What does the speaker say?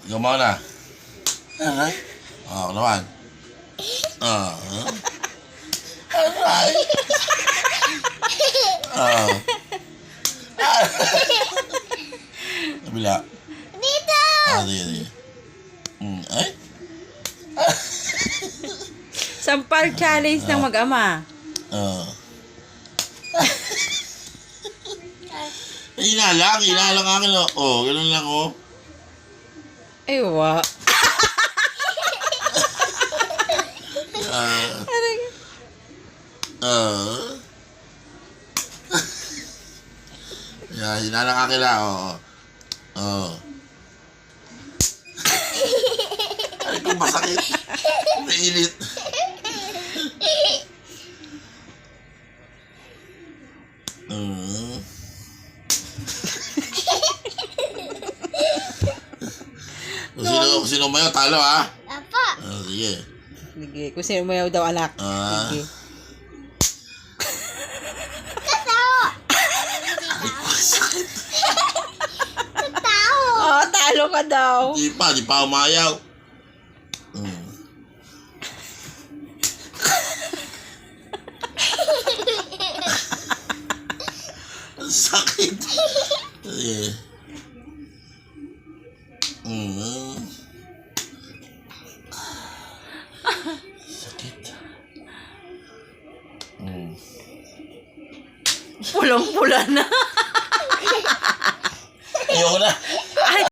Gumawa na. Aray. Ako naman. Aray. Kabila. Dito! Sige. Ay? Sampal challenge ng mag-ama. Hinalang akin. Ganun lang Ay, wa. Hinalang akin lang. Ay, kung masakit. Mainit. Kung sino mayo, talo ha? Apa? Sige. Sige, kung sino mayaw daw anak. Sige. Tao! Tao! Oh, talo ka daw. Di pa umayaw. Ang sakit. Sige. Sakit. Pulang-pula na. Ayoko na.